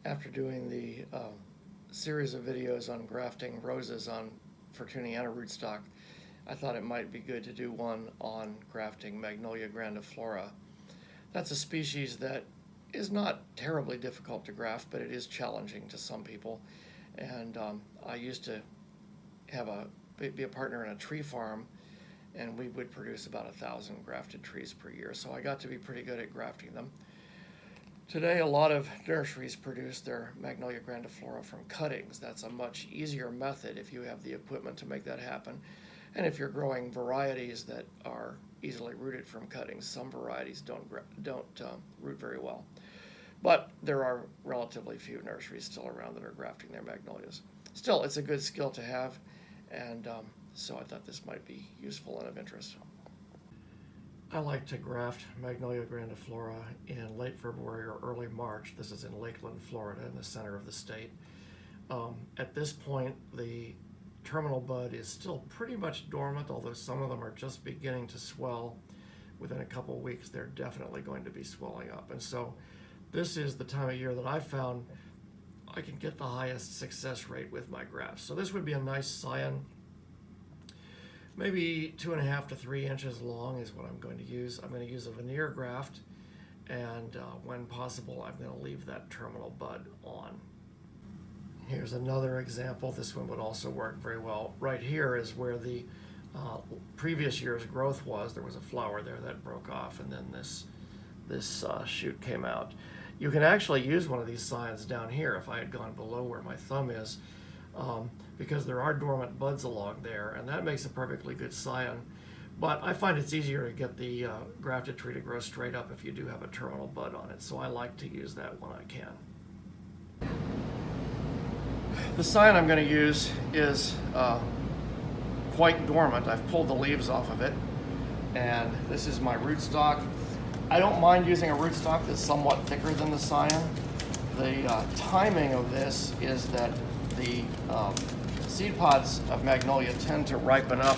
After doing the series of videos on grafting roses on Fortuniana rootstock, I thought it might be good to do one on grafting Magnolia grandiflora. That's a species that is not terribly difficult to graft, but it is challenging to some people. And I used to be a partner in a tree farm, and we would produce about 1,000 grafted trees per year. So I got to be pretty good at grafting them. Today, a lot of nurseries produce their Magnolia grandiflora from cuttings. That's a much easier method if you have the equipment to make that happen. And if you're growing varieties that are easily rooted from cuttings, some varieties don't root very well. But there are relatively few nurseries still around that are grafting their magnolias. Still, it's a good skill to have, and so I thought this might be useful and of interest. I like to graft Magnolia grandiflora in late February or early March. This is in Lakeland, Florida, in the center of the state. At this point, the terminal bud is still pretty much dormant, although some of them are just beginning to swell. Within a couple of weeks, they're definitely going to be swelling up. And so this is the time of year that I've found I can get the highest success rate with my grafts. So this would be a nice scion. Maybe 2.5 to 3 inches long is what I'm going to use. I'm going to use a veneer graft, and when possible, I'm going to leave that terminal bud on. Here's another example. This one would also work very well. Right here is where the previous year's growth was. There was a flower there that broke off, and then this shoot came out. You can actually use one of these scions down here if I had gone below where my thumb is, because there are dormant buds along there, and that makes a perfectly good scion. But I find it's easier to get the grafted tree to grow straight up if you do have a terminal bud on it, so I like to use that when I can. The scion I'm going to use is quite dormant. I've pulled the leaves off of it, and this is my rootstock. I don't mind using a rootstock that's somewhat thicker than the scion. The timing of this is that the seed pods of Magnolia tend to ripen up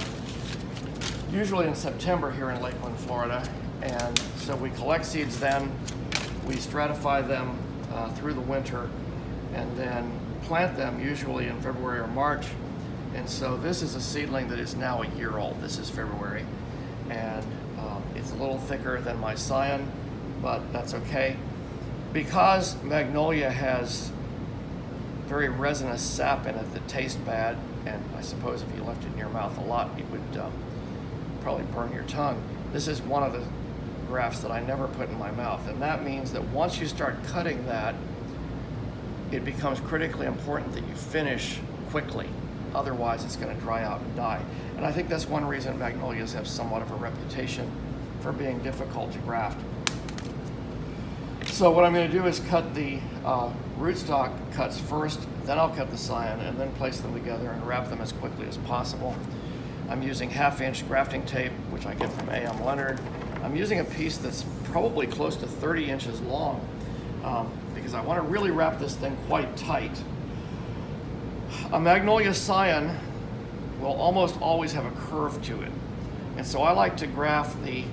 usually in September here in Lakeland, Florida, and so we collect seeds then, we stratify them through the winter, and then plant them usually in February or March. And so this is a seedling that is now a year old. This is February, and it's a little thicker than my scion, but that's okay. Because Magnolia has very resinous sap in it that tastes bad, and I suppose if you left it in your mouth a lot, it would probably burn your tongue. This is one of the grafts that I never put in my mouth, and that means that once you start cutting that, it becomes critically important that you finish quickly. Otherwise, it's going to dry out and die. And I think that's one reason magnolias have somewhat of a reputation for being difficult to graft. So what I'm going to do is cut the rootstock cuts first, then I'll cut the scion, and then place them together and wrap them as quickly as possible. I'm using 1/2-inch grafting tape, which I get from A.M. Leonard. I'm using a piece that's probably close to 30 inches long because I want to really wrap this thing quite tight. A Magnolia scion will almost always have a curve to it, and so I like to graft the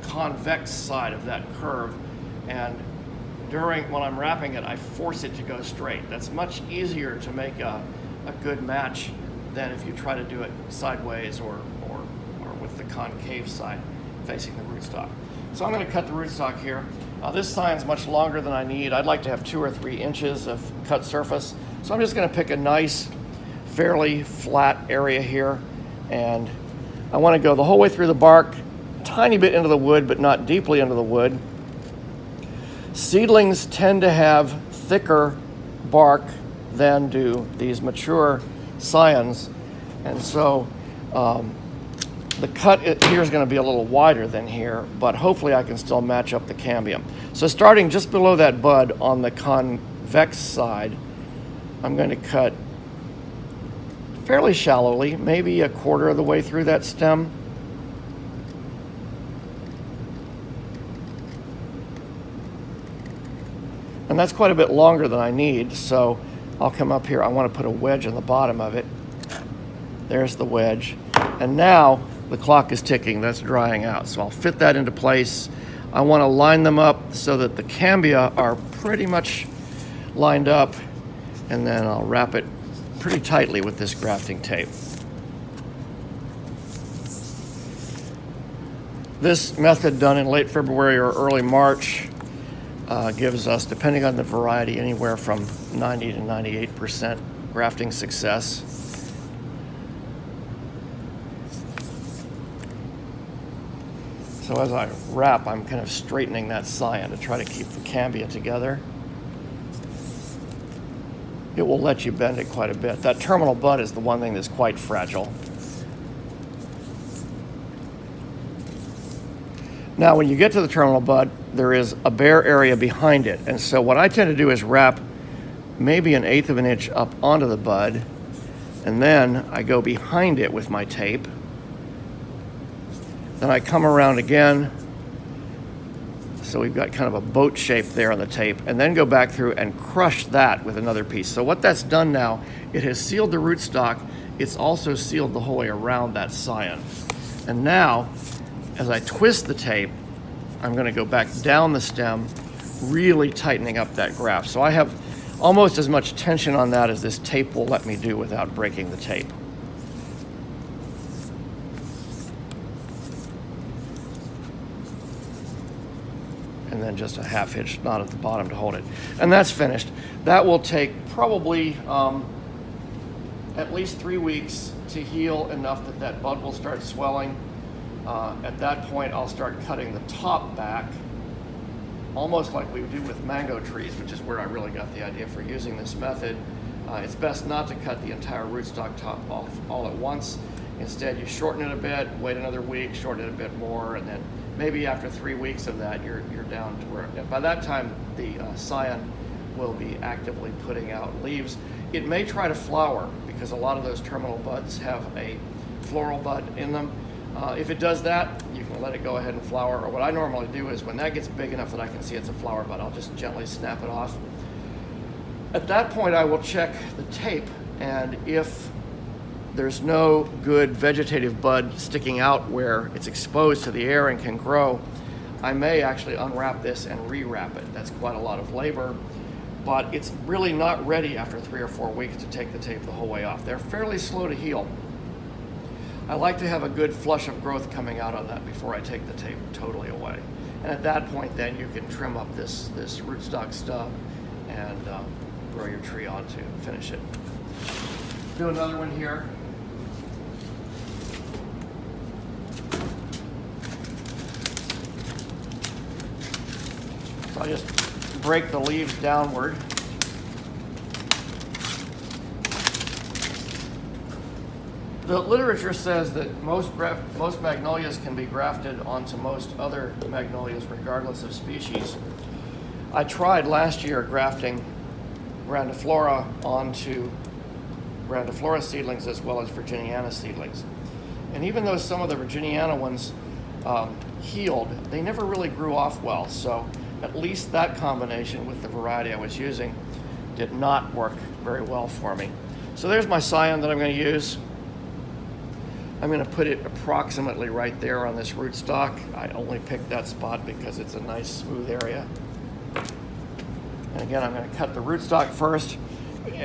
convex side of that curve, and when I'm wrapping it, I force it to go straight. That's much easier to make a good match than if you try to do it sideways or with the concave side facing the rootstock. So I'm going to cut the rootstock here. This scion's much longer than I need. I'd like to have 2 or 3 inches of cut surface. So I'm just going to pick a nice, fairly flat area here, and I want to go the whole way through the bark, a tiny bit into the wood, but not deeply into the wood. Seedlings tend to have thicker bark than do these mature scions, and so the cut here is going to be a little wider than here, but hopefully I can still match up the cambium. So starting just below that bud on the convex side, I'm going to cut fairly shallowly, maybe 1/4 of the way through that stem. And that's quite a bit longer than I need, so I'll come up here. I want to put a wedge in the bottom of it. There's the wedge. And now the clock is ticking. That's drying out. So I'll fit that into place. I want to line them up so that the cambia are pretty much lined up, and then I'll wrap it pretty tightly with this grafting tape. This method done in late February or early March gives us, depending on the variety, anywhere from 90 to 98% grafting success. So as I wrap, I'm kind of straightening that scion to try to keep the cambia together. It will let you bend it quite a bit. That terminal bud is the one thing that's quite fragile. Now, when you get to the terminal bud, there is a bare area behind it. And so what I tend to do is wrap maybe 1/8 of an inch up onto the bud, and then I go behind it with my tape. Then I come around again, so we've got kind of a boat shape there on the tape, and then go back through and crush that with another piece. So what that's done now, it has sealed the rootstock. It's also sealed the whole way around that scion. And now, as I twist the tape, I'm going to go back down the stem, really tightening up that graft. So I have almost as much tension on that as this tape will let me do without breaking the tape. And then just a 1/2 inch knot at the bottom to hold it. And that's finished. That will take probably at least 3 weeks to heal enough that that bud will start swelling. At that point, I'll start cutting the top back, almost like we do with mango trees, which is where I really got the idea for using this method. It's best not to cut the entire rootstock top off all at once. Instead, you shorten it a bit, wait another week, shorten it a bit more, and then maybe after 3 weeks of that, you're down to where, by that time, the scion will be actively putting out leaves. It may try to flower, because a lot of those terminal buds have a floral bud in them. If it does that, you can let it go ahead and flower, or what I normally do is when that gets big enough that I can see it's a flower bud, I'll just gently snap it off. At that point, I will check the tape, and if there's no good vegetative bud sticking out where it's exposed to the air and can grow, I may actually unwrap this and rewrap it. That's quite a lot of labor, but it's really not ready after 3 or 4 weeks to take the tape the whole way off. They're fairly slow to heal. I like to have a good flush of growth coming out on that before I take the tape totally away. And at that point, then you can trim up this rootstock stub and grow your tree on to finish it. Do another one here. So I'll just break the leaves downward. The literature says that most magnolias can be grafted onto most other magnolias regardless of species. I tried last year grafting grandiflora onto grandiflora seedlings as well as Virginiana seedlings. And even though some of the Virginiana ones healed, they never really grew off well. So at least that combination with the variety I was using did not work very well for me. So there's my scion that I'm going to use. I'm going to put it approximately right there on this rootstock. I only picked that spot because it's a nice smooth area. And again, I'm going to cut the rootstock first.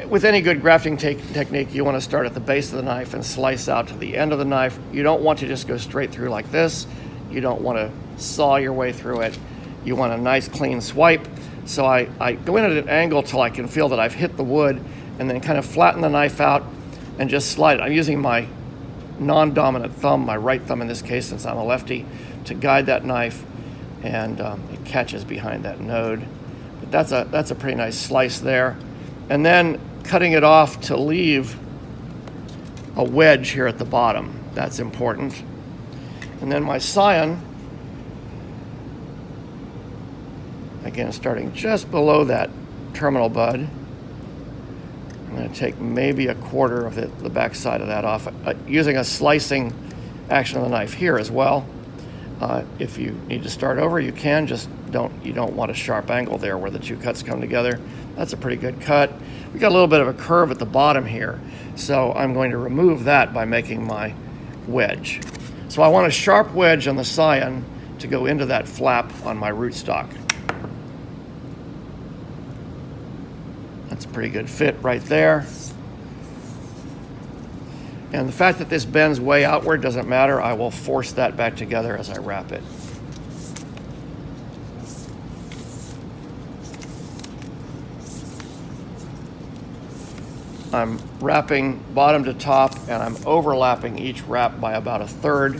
With any good grafting technique, you want to start at the base of the knife and slice out to the end of the knife. You don't want to just go straight through like this. You don't want to saw your way through it. You want a nice clean swipe. So I go in at an angle till I can feel that I've hit the wood, and then kind of flatten the knife out and just slide it. I'm using my non-dominant thumb, my right thumb in this case since I'm a lefty, to guide that knife, and it catches behind that node. But that's a pretty nice slice there. And then cutting it off to leave a wedge here at the bottom. That's important. And then my scion, again starting just below that terminal bud. I'm going to take maybe a quarter of the back side of that off, using a slicing action of the knife here as well. If you need to start over, you can. You don't want a sharp angle there where the two cuts come together. That's a pretty good cut. We got a little bit of a curve at the bottom here, so I'm going to remove that by making my wedge. So I want a sharp wedge on the scion to go into that flap on my rootstock. That's a pretty good fit right there. And the fact that this bends way outward doesn't matter. I will force that back together as I wrap it. I'm wrapping bottom to top, and I'm overlapping each wrap by about 1/3.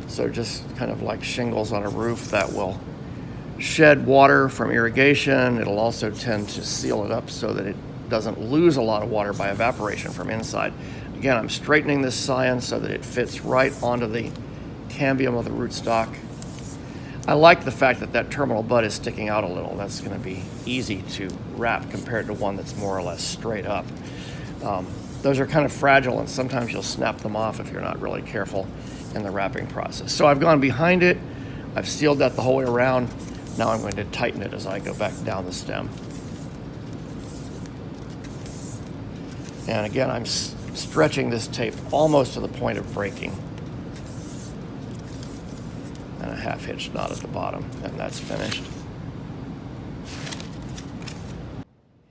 So just kind of like shingles on a roof that will shed water from irrigation. It'll also tend to seal it up so that it doesn't lose a lot of water by evaporation from inside. Again, I'm straightening this scion so that it fits right onto the cambium of the rootstock. I like the fact that that terminal bud is sticking out a little. That's going to be easy to wrap compared to one that's more or less straight up. Those are kind of fragile, and sometimes you'll snap them off if you're not really careful in the wrapping process. So I've gone behind it. I've sealed that the whole way around. Now I'm going to tighten it as I go back down the stem. And again, I'm stretching this tape almost to the point of breaking. And a half hitch knot at the bottom, and that's finished.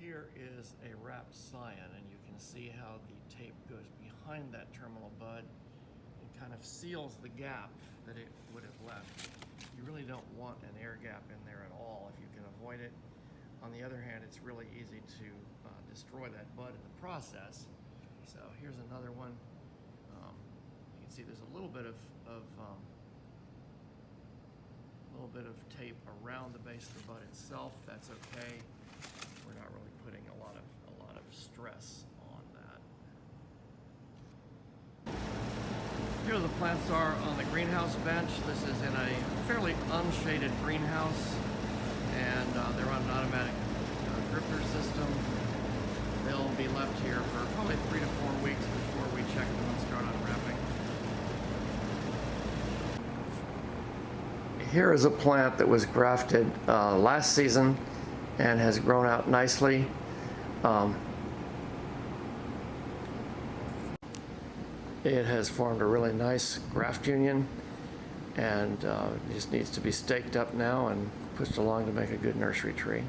Here is a wrapped scion, and you can see how the tape goes behind that terminal bud and kind of seals the gap that it would have left. You really don't want an air gap in there at all if you can avoid it. On the other hand, it's really easy to destroy that bud in the process. So here's another one. You can see there's a little bit of tape around the base of the bud itself. That's okay. We're not really putting a lot of stress on that. Here the plants are on the greenhouse bench. This is in a fairly unshaded greenhouse, and they're on an automatic dripper system. They'll be left here for probably 3 to 4 weeks before we check them and start unwrapping. Here is a plant that was grafted last season and has grown out nicely. It has formed a really nice graft union, and it just needs to be staked up now and pushed along to make a good nursery tree.